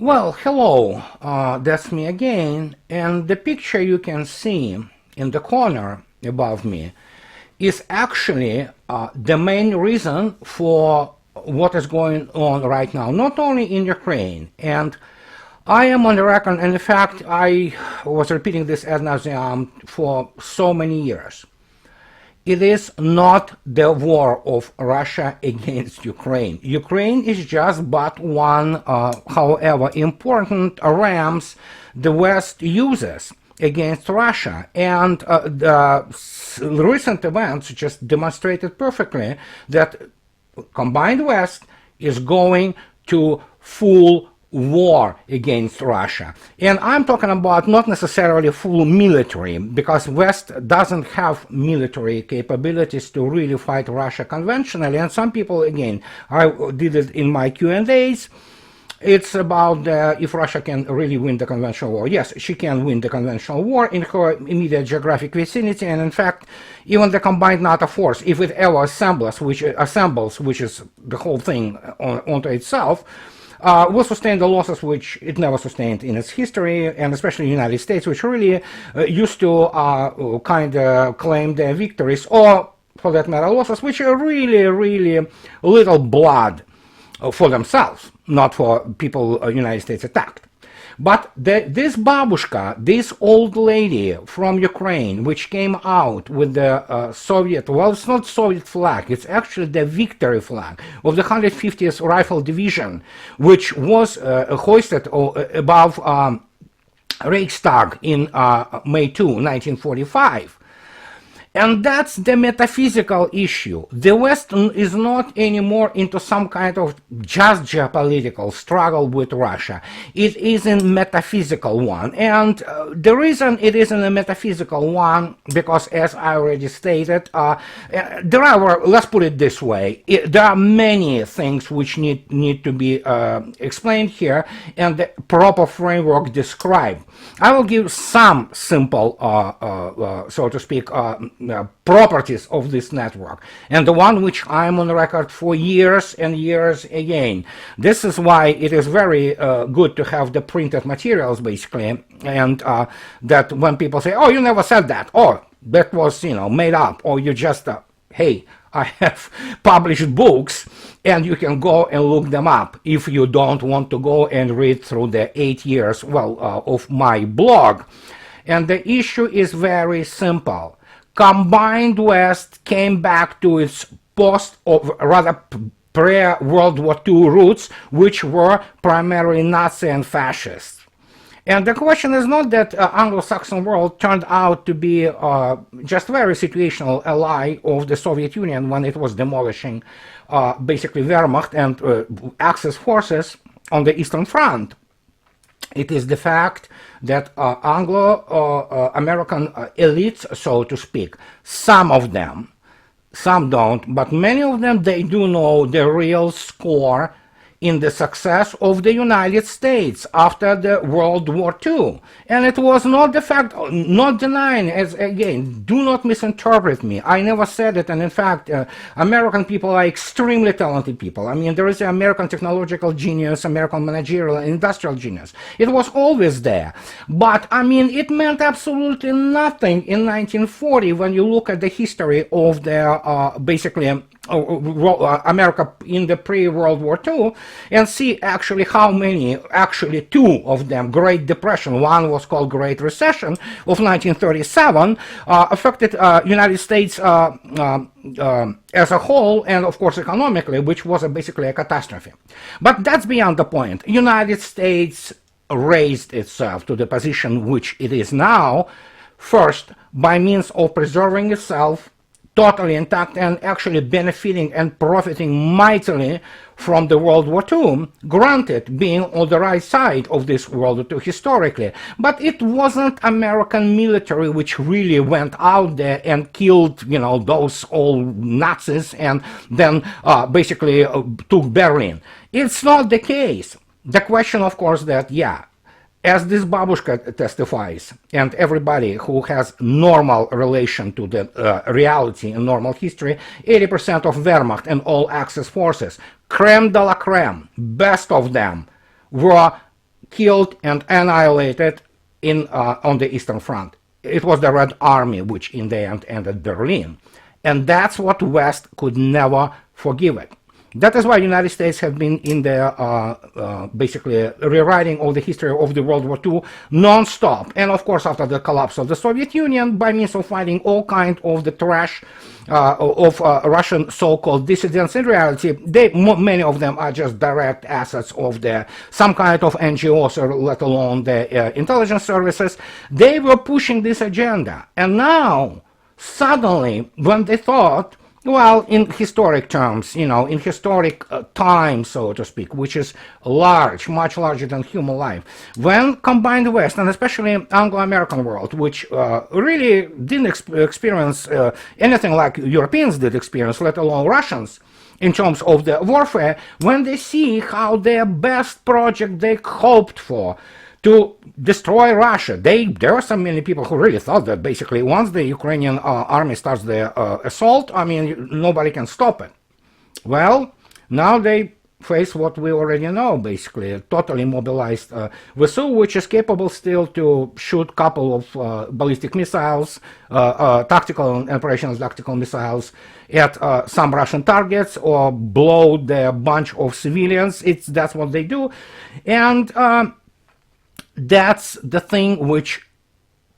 Well, hello, that's me again, and the picture you can see in the corner above me is actually the main reason for what is going on right now, not only in Ukraine. And I am on the record, and in fact, I was repeating this ad nauseam for so many years. It is not the war of Russia against Ukraine. Ukraine is just but one, however important, rams the West uses against Russia. And the recent events just demonstrated perfectly that combined West is going to full war against Russia. And I'm talking about not necessarily full military, because West doesn't have military capabilities to really fight Russia conventionally. And some people, again, I did it in my Q&As, it's about if Russia can really win the conventional war. Yes, she can win the conventional war in her immediate geographic vicinity, and in fact, even the combined NATO force, if it ever assembles, which is the whole thing onto itself, will sustain the losses which it never sustained in its history, and especially the United States, which really used to kind of claim their victories, or for that matter losses, which are really little blood for themselves, not for people United States attacked. But this Babushka, this old lady from Ukraine, which came out with the Soviet, well, it's not Soviet flag, it's actually the victory flag of the 150th Rifle Division, which was hoisted above Reichstag in May 2, 1945. And that's the metaphysical issue. The West is not anymore into some kind of just geopolitical struggle with Russia. It is a metaphysical one. And the reason it is a metaphysical one, because as I already stated, let's put it this way, there are many things which need to be explained here and the proper framework described. I will give some simple, so to speak, properties of this network, and the one which I'm on record for years and years again. This is why it is very good to have the printed materials, basically, and that when people say, oh, you never said that, or that was, made up, or you just, hey, I have published books, and you can go and look them up if you don't want to go and read through the 8 years, of my blog. And the issue is very simple. Combined West came back to its pre-World War II roots, which were primarily Nazi and fascist. And the question is not that Anglo-Saxon world turned out to be just very situational ally of the Soviet Union when it was demolishing basically Wehrmacht and Axis forces on the Eastern Front. It is the fact that Anglo-American elites, so to speak, some of them, some don't, but many of them, they do know the real score in the success of the United States after the World War II. And it was not the fact, not denying, as again, do not misinterpret me. I never said it, and in fact, American people are extremely talented people. I mean, there is American technological genius, American managerial and industrial genius. It was always there. But, I mean, it meant absolutely nothing in 1940 when you look at the history of the, basically, America in the pre-World War II, and see actually how many, actually two of them, Great Depression, one was called Great Recession of 1937, affected United States as a whole, and of course economically, which was basically a catastrophe. But that's beyond the point. United States raised itself to the position which it is now, first by means of preserving itself totally intact and actually benefiting and profiting mightily from the World War II, granted being on the right side of this World War II historically. But it wasn't American military which really went out there and killed, those old Nazis and then basically took Berlin. It's not the case. The question, of course, that, as this Babushka testifies, and everybody who has normal relation to the reality and normal history, 80% of Wehrmacht and all Axis forces, creme de la creme, best of them, were killed and annihilated on the Eastern Front. It was the Red Army which in the end ended Berlin. And that's what West could never forgive it. That is why the United States have been in there basically rewriting all the history of the World War II non-stop. And of course, after the collapse of the Soviet Union, by means of finding all kinds of the trash of Russian so-called dissidents, in reality, many of them are just direct assets of some kind of NGOs, or let alone the intelligence services. They were pushing this agenda. And now, suddenly, when they thought, well, in historic terms, in historic time, so to speak, which is large, much larger than human life, when combined West, and especially Anglo-American world, which really didn't experience anything like Europeans did experience, let alone Russians, in terms of the warfare, when they see how their best project they hoped for, to destroy Russia. There are so many people who really thought that basically once the Ukrainian army starts the assault, nobody can stop it. Well, now they face what we already know, basically, a totally mobilized vessel, which is capable still to shoot a couple of ballistic missiles, tactical and operational tactical missiles at some Russian targets, or blow the bunch of civilians. That's what they do. And that's the thing which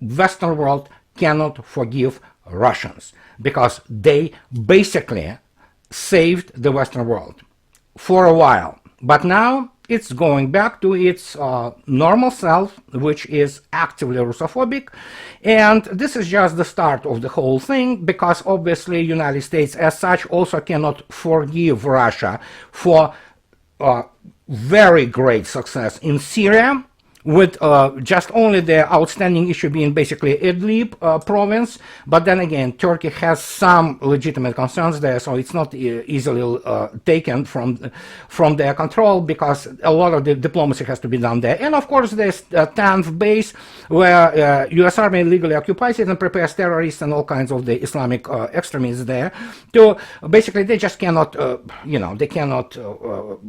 Western world cannot forgive Russians, because they basically saved the Western world for a while. But now it's going back to its normal self, which is actively Russophobic. And this is just the start of the whole thing, because obviously United States as such also cannot forgive Russia for very great success in Syria, with just only the outstanding issue being basically Idlib province. But then again, Turkey has some legitimate concerns there, so it's not easily taken from their control, because a lot of the diplomacy has to be done there. And of course, there's a 10th base where U.S. Army legally occupies it and prepares terrorists and all kinds of the Islamic extremists there. To basically, they just cannot, they cannot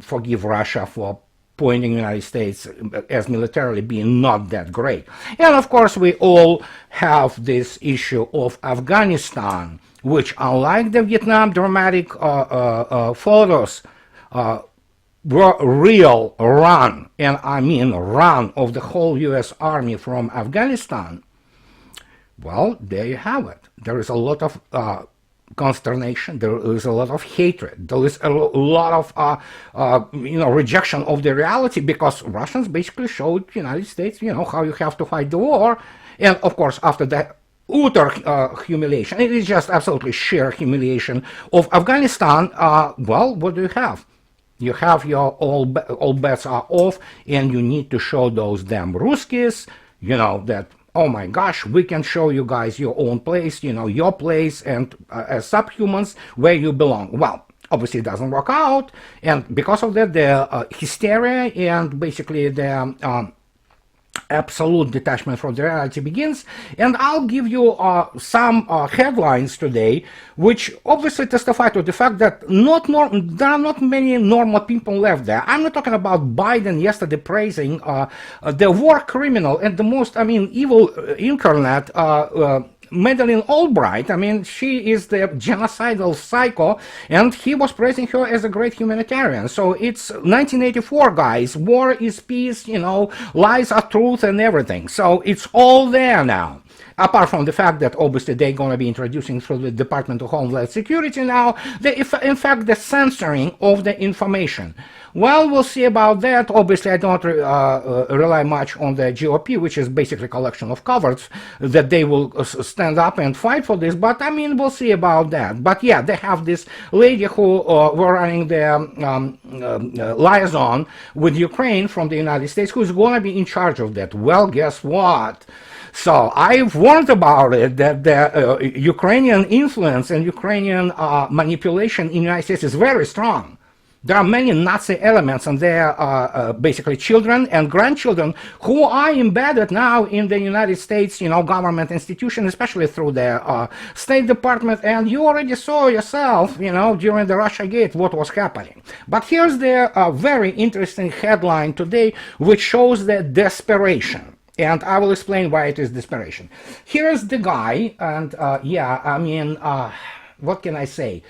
forgive Russia for pointing the United States as militarily being not that great. And of course, we all have this issue of Afghanistan, which, unlike the Vietnam dramatic photos, were real run, and I mean run, of the whole U.S. Army from Afghanistan. Well, there you have it. There is a lot of consternation, there is a lot of hatred, there is a lot of rejection of the reality, because Russians basically showed the United States how you have to fight the war. And of course, after that utter humiliation, it is just absolutely sheer humiliation of Afghanistan, well, what do you have? You have your all bets are off, and you need to show those damn Ruskies that, oh my gosh, we can show you guys your own place, your place, and as subhumans, where you belong. Well, obviously it doesn't work out, and because of that, the hysteria and basically the absolute detachment from the reality begins. And I'll give you some headlines today, which obviously testify to the fact that there are not many normal people left there. I'm not talking about Biden yesterday praising the war criminal and the most, evil incarnate, Madeleine Albright. She is the genocidal psycho, and he was praising her as a great humanitarian. So it's 1984, guys. War is peace, lies are truth and everything. So it's all there now. Apart from the fact that obviously they're going to be introducing through the Department of Homeland Security now, in fact, the censoring of the information. Well, we'll see about that. Obviously, I don't rely much on the GOP, which is basically a collection of cowards, that they will stand up and fight for this. But we'll see about that. But yeah, they have this lady who were running the liaison with Ukraine from the United States, who's going to be in charge of that. Well, guess what? So I've warned about it, that the Ukrainian influence and Ukrainian manipulation in the United States is very strong. There are many Nazi elements, and they are basically children and grandchildren who are embedded now in the United States, government institution, especially through the State Department. And you already saw yourself, during the Russiagate, what was happening. But here's the very interesting headline today, which shows the desperation. And I will explain why it is desperation. Here's the guy, and what can I say?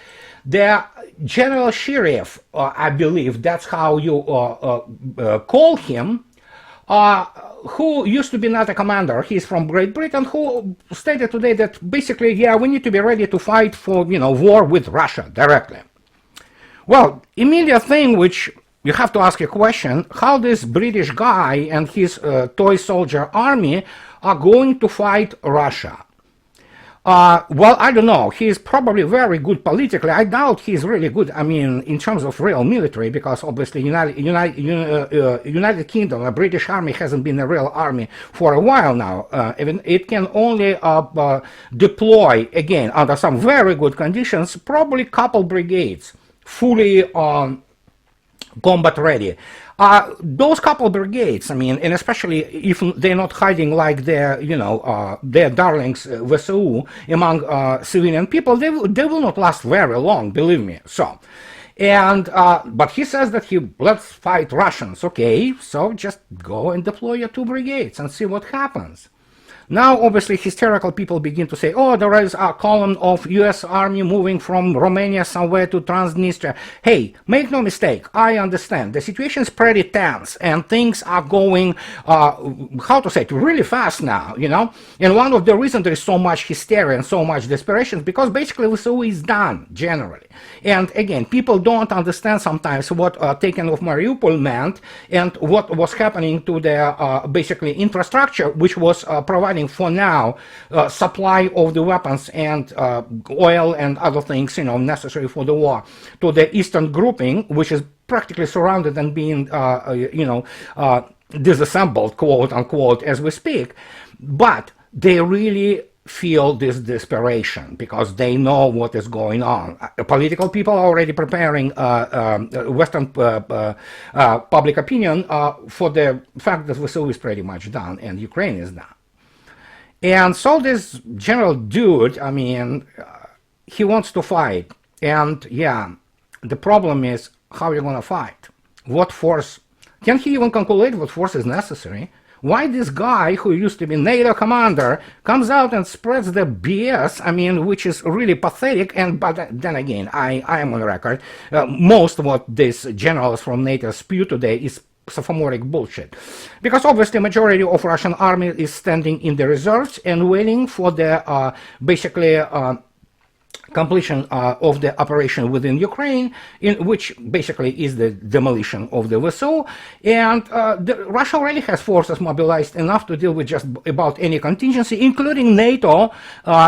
The General Sheriff, I believe that's how you call him, who used to be NATO commander. He's from Great Britain, who stated today that basically, we need to be ready to fight for, war with Russia directly. Well, immediate thing which you have to ask a question, how this British guy and his toy soldier army are going to fight Russia? Well, I don't know. He is probably very good politically. I doubt he's really good, in terms of real military, because obviously United Kingdom, a British army hasn't been a real army for a while now. Even it can only deploy, again, under some very good conditions, probably couple brigades, fully combat ready. Those couple brigades, and especially if they're not hiding like their darlings VSU among civilian people, they will not last very long, believe me. So, and but he says that let's fight Russians. Okay, so just go and deploy your 2 brigades and see what happens. Now, obviously, hysterical people begin to say, oh, there is a column of US Army moving from Romania somewhere to Transnistria. Hey, make no mistake, I understand. The situation is pretty tense, and things are going, really fast now, And one of the reasons there is so much hysteria and so much desperation is because basically VSU is done, generally. And again, people don't understand sometimes what taking of Mariupol meant and what was happening to the basically infrastructure, which was providing for now supply of the weapons and oil and other things necessary for the war to the eastern grouping, which is practically surrounded and being disassembled, quote unquote, as we speak. But they really feel this desperation because they know what is going on. Political people are already preparing Western public opinion for the fact that VSU is pretty much done and Ukraine is done. And so this general dude, he wants to fight. And the problem is how you're going to fight. What force? Can he even calculate what force is necessary? Why this guy who used to be NATO commander comes out and spreads the BS, which is really pathetic. But then again, I am on record. Most of what these generals from NATO spew today is sophomoric bullshit, because obviously majority of Russian army is standing in the reserves and waiting for the basically completion of the operation within Ukraine, in which basically is the demolition of the VSU. And Russia already has forces mobilized enough to deal with just about any contingency, including NATO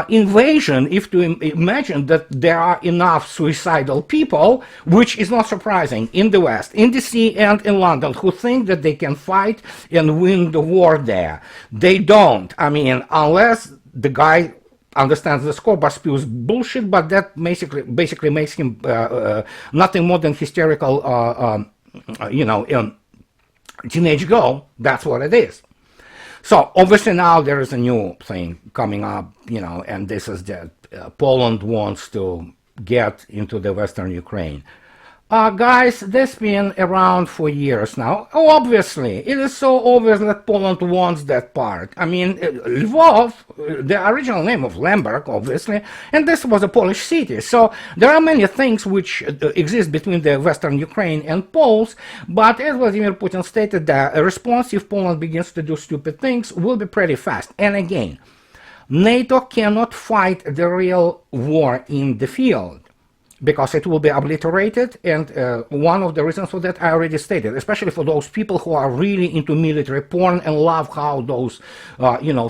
invasion, if to imagine that there are enough suicidal people, which is not surprising, in the West, in DC and in London, who think that they can fight and win the war there. They don't. Unless the guy understands the scope, but spews bullshit, but that basically makes him nothing more than hysterical, teenage girl. That's what it is. So obviously now there is a new thing coming up, and this is that Poland wants to get into the Western Ukraine. Guys, this has been around for years now. Obviously, it is so obvious that Poland wants that part. Lvov, the original name of Lemberg, obviously, and this was a Polish city. So there are many things which exist between the Western Ukraine and Poles, but as Vladimir Putin stated, the response if Poland begins to do stupid things will be pretty fast. And again, NATO cannot fight the real war in the field, because it will be obliterated, and one of the reasons for that I already stated, especially for those people who are really into military porn and love how those,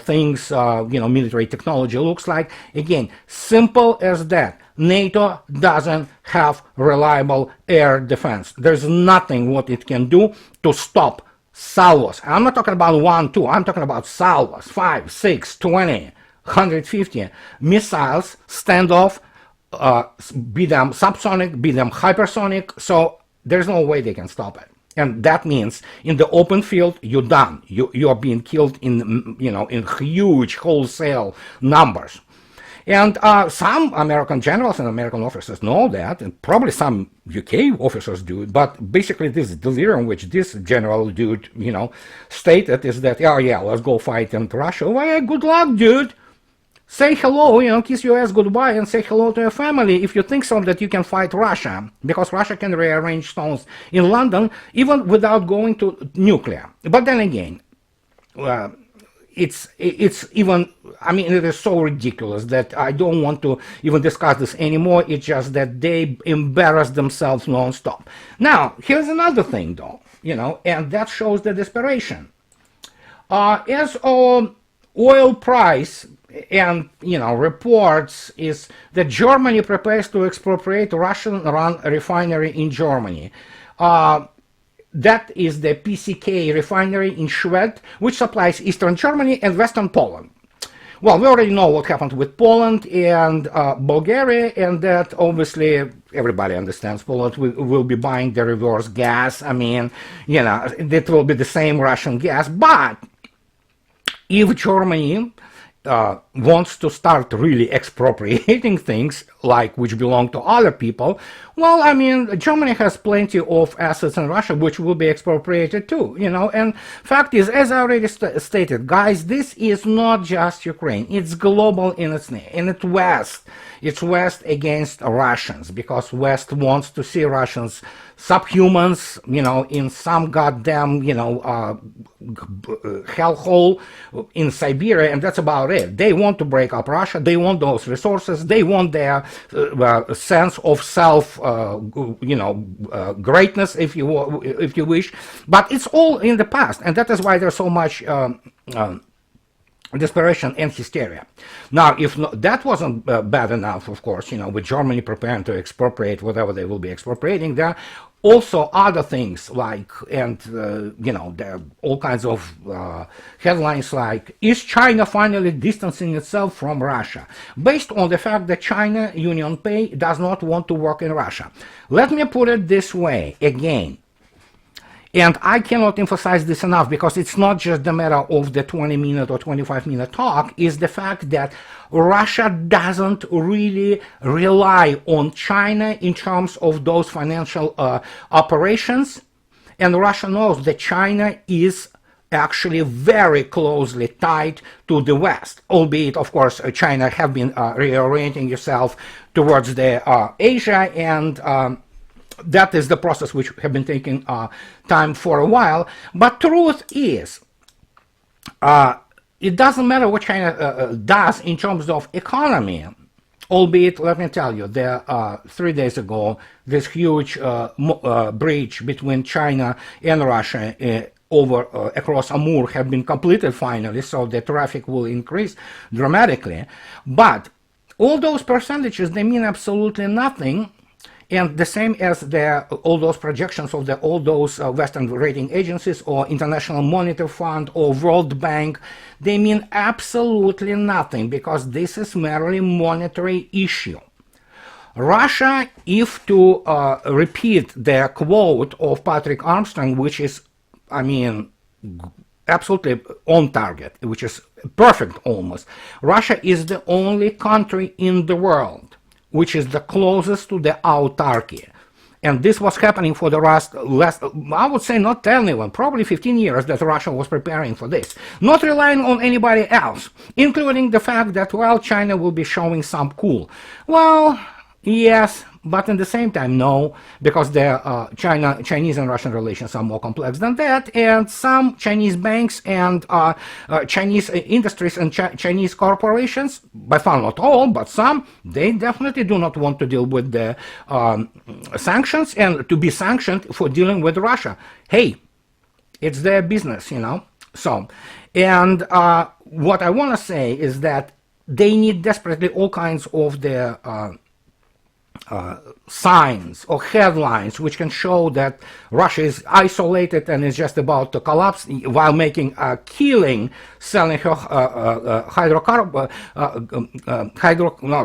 things, military technology looks like. Again, simple as that. NATO doesn't have reliable air defense. There's nothing what it can do to stop salvos. I'm not talking about 1, 2, I'm talking about salvos, 5, 6, 20, 150 missiles, standoff, be them subsonic, be them hypersonic. So There's no way they can stop it. And that means in the open field, you're done. You are being killed in, in huge wholesale numbers. And some American generals and American officers know that, and probably some UK officers do. But basically, this delirium which this general dude, stated is that, oh yeah, let's go fight in Russia. Well, good luck, dude. Say hello, kiss your ass goodbye and say hello to your family if you think so that you can fight Russia, because Russia can rearrange stones in London even without going to nuclear. But then again, it's even, it is so ridiculous that I don't want to even discuss this anymore. It's just that they embarrass themselves non-stop. Now, here's another thing though, and that shows the desperation. As oil price and reports is that Germany prepares to expropriate Russian-run refinery in Germany. That is the PCK refinery in Schwedt, which supplies eastern Germany and western Poland. Well, we already know what happened with Poland and Bulgaria, and that obviously everybody understands Poland will be buying the reverse gas. It will be the same Russian gas, but if Germany wants to start really expropriating things like which belong to other people, well, Germany has plenty of assets in Russia which will be expropriated too, and fact is, as I already stated, guys, this is not just Ukraine, it's global in its name, and it's West. It's West against Russians, because West wants to see Russians subhumans, in some goddamn, hellhole in Siberia, and that's about it. They want to break up Russia. They want those resources. They want their sense of self, greatness, if you wish. But it's all in the past, and that is why there's so much desperation and hysteria. Now, if that wasn't bad enough, of course, with Germany preparing to expropriate whatever they will be expropriating, there are also other things like, and there are all kinds of headlines like, is China finally distancing itself from Russia? Based on the fact that China UnionPay does not want to work in Russia. Let me put it this way again. And I cannot emphasize this enough, because it's not just the matter of the 20-minute or 25-minute talk, is the fact that Russia doesn't really rely on China in terms of those financial operations. And Russia knows that China is actually very closely tied to the West, albeit, of course, China have been reorienting itself towards the Asia, and that is the process which have been taking time for a while. But truth is, it doesn't matter what China does in terms of economy, albeit, let me tell you, 3 days ago, this huge bridge between China and Russia across Amur have been completed finally, so the traffic will increase dramatically. But all those percentages, they mean absolutely nothing. And the same as all those projections of all those Western rating agencies or International Monetary Fund or World Bank, they mean absolutely nothing, because this is merely monetary issue. Russia, if to repeat the quote of Patrick Armstrong, which is, absolutely on target, which is perfect almost, Russia is the only country in the world which is the closest to the autarky. And this was happening for the last, I would say not 10 even, probably 15 years that Russia was preparing for this. Not relying on anybody else, including the fact that, well, China will be showing some cool. Well, yes, but at the same time, no, because the Chinese and Russian relations are more complex than that, and some Chinese banks and Chinese industries and Chinese corporations, by far not all, but some, they definitely do not want to deal with the sanctions and to be sanctioned for dealing with Russia. Hey, it's their business, So, and what I want to say is that they need desperately all kinds of the signs or headlines which can show that Russia is isolated and is just about to collapse while making a killing selling her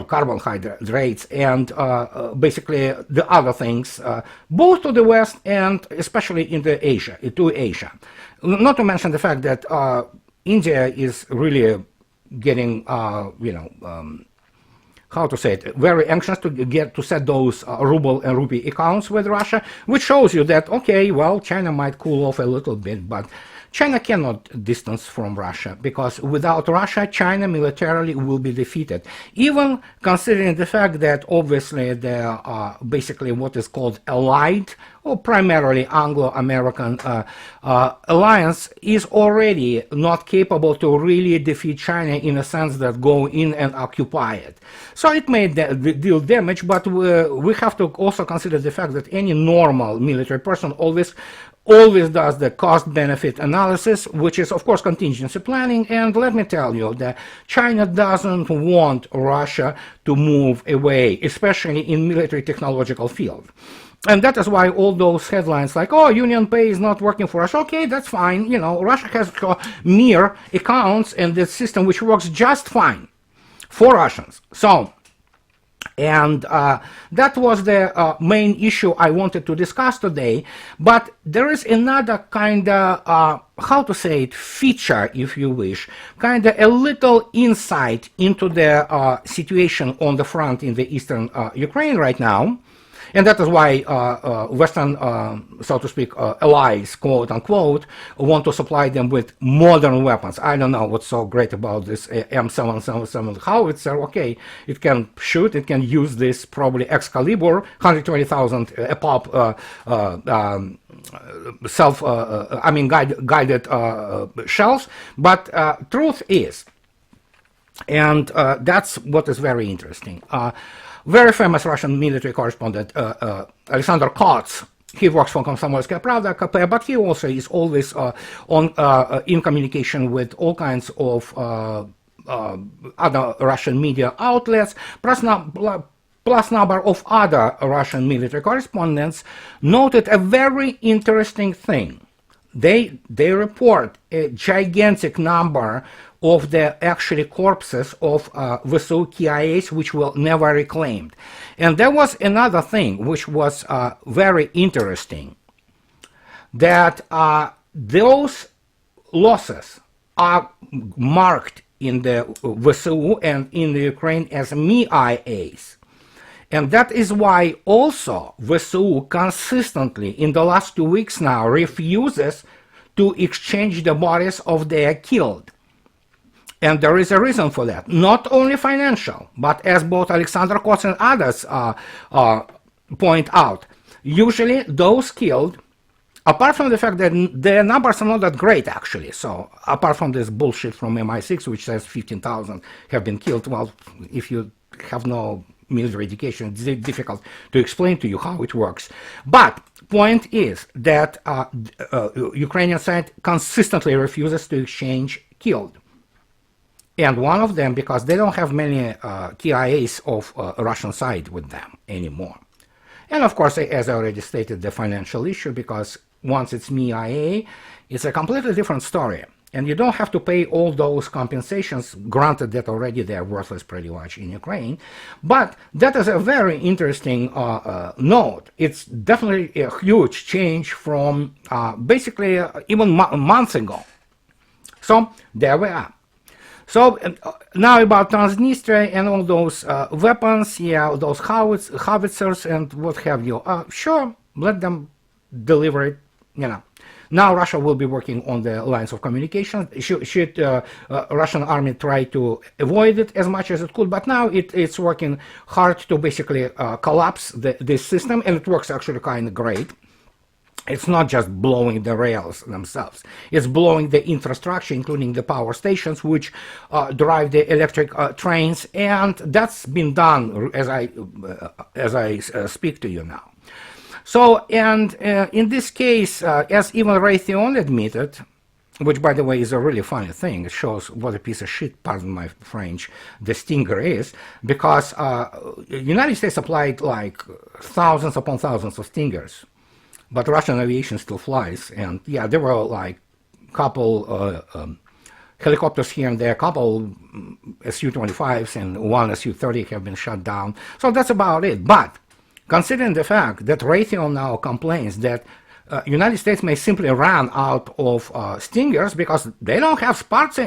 carbohydrates and basically the other things, both to the West and especially to Asia. Not to mention the fact that India is really getting, how to say it, very anxious to set those ruble and rupee accounts with Russia, which shows you that, okay, well, China might cool off a little bit, but China cannot distance from Russia, because without Russia, China militarily will be defeated. Even considering the fact that obviously the basically what is called allied or primarily Anglo-American alliance is already not capable to really defeat China in a sense that go in and occupy it. So it may deal damage, but we have to also consider the fact that any normal military person always does the cost-benefit analysis, which is, of course, contingency planning. And let me tell you that China doesn't want Russia to move away, especially in military technological field. And that is why all those headlines like, oh, Union Pay is not working for us. Okay, that's fine. Russia has mere accounts and the system which works just fine for Russians. So, and that was the main issue I wanted to discuss today. But there is another kind of, how to say it, feature, if you wish, kind of a little insight into the situation on the front in the eastern Ukraine right now. And that is why Western, so to speak, allies, quote unquote, want to supply them with modern weapons. I don't know what's so great about this M777 howitzer. Okay, it can shoot, it can use this probably Excalibur, 120,000 a pop guided shells. But truth is, and that's what is very interesting. Very famous Russian military correspondent, Alexander Kots. He works for Komsomolskaya Pravda, but he also is always in communication with all kinds of other Russian media outlets, plus number of other Russian military correspondents, noted a very interesting thing. They report a gigantic number of the actually corpses of VSU KIAs which were never reclaimed. And there was another thing which was very interesting, that those losses are marked in the VSU and in the Ukraine as MIAs. And that is why also VSU consistently in the last 2 weeks now refuses to exchange the bodies of their killed. And there is a reason for that, not only financial, but as both Alexander Kots and others point out, usually those killed, apart from the fact that their numbers are not that great actually, so apart from this bullshit from MI6 which says 15,000 have been killed, well, if you have no military education, it's difficult to explain to you how it works. But point is that Ukrainian side consistently refuses to exchange killed. And one of them, because they don't have many KIAs of Russian side with them anymore. And of course, as I already stated, the financial issue, because once it's MIA, it's a completely different story. And you don't have to pay all those compensations, granted that already they're worthless pretty much in Ukraine. But that is a very interesting note. It's definitely a huge change from basically even months ago. So there we are. So now about Transnistria and all those weapons, yeah, those howitzers and what have you. Sure, let them deliver it, Now Russia will be working on the lines of communication. Should Russian army try to avoid it as much as it could, but now it's working hard to basically collapse this system, and it works actually kind of great. It's not just blowing the rails themselves. It's blowing the infrastructure, including the power stations, which drive the electric trains, and that's been done as I speak to you now. So, and in this case, as even Raytheon admitted, which, by the way, is a really funny thing. It shows what a piece of shit, pardon my French, the Stinger is, because the United States applied like thousands upon thousands of Stingers, but Russian aviation still flies. And yeah, there were like a couple helicopters here and there, a couple Su-25s and one Su-30 have been shot down. So that's about it. But considering the fact that Raytheon now complains that United States may simply run out of Stingers because they don't have parts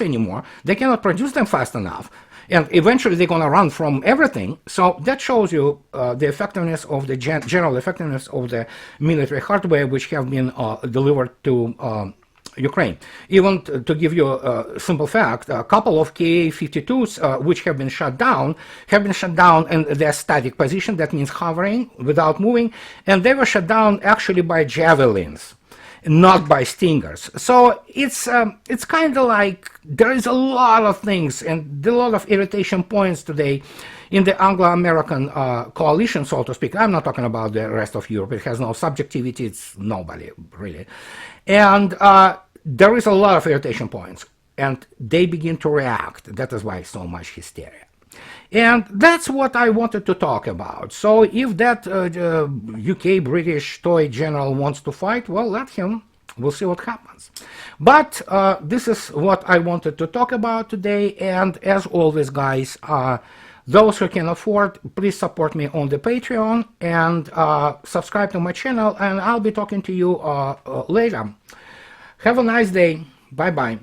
anymore, they cannot produce them fast enough, and eventually they're going to run from everything. So that shows you the effectiveness of the general effectiveness of the military hardware which have been delivered to Ukraine. Even to give you a simple fact, a couple of Ka-52s which have been shut down in their static position. That means hovering without moving, and they were shut down actually by javelins, not by Stingers. So it's kind of like there is a lot of things and a lot of irritation points today in the Anglo-American coalition, so to speak. I'm not talking about the rest of Europe. It has no subjectivity. It's nobody, really. And there is a lot of irritation points, and they begin to react. That is why so much hysteria. And that's what I wanted to talk about. So if that UK British toy general wants to fight, well, let him. We'll see what happens. But this is what I wanted to talk about today. And as always, guys, those who can afford, please support me on the Patreon and subscribe to my channel. And I'll be talking to you later. Have a nice day. Bye-bye.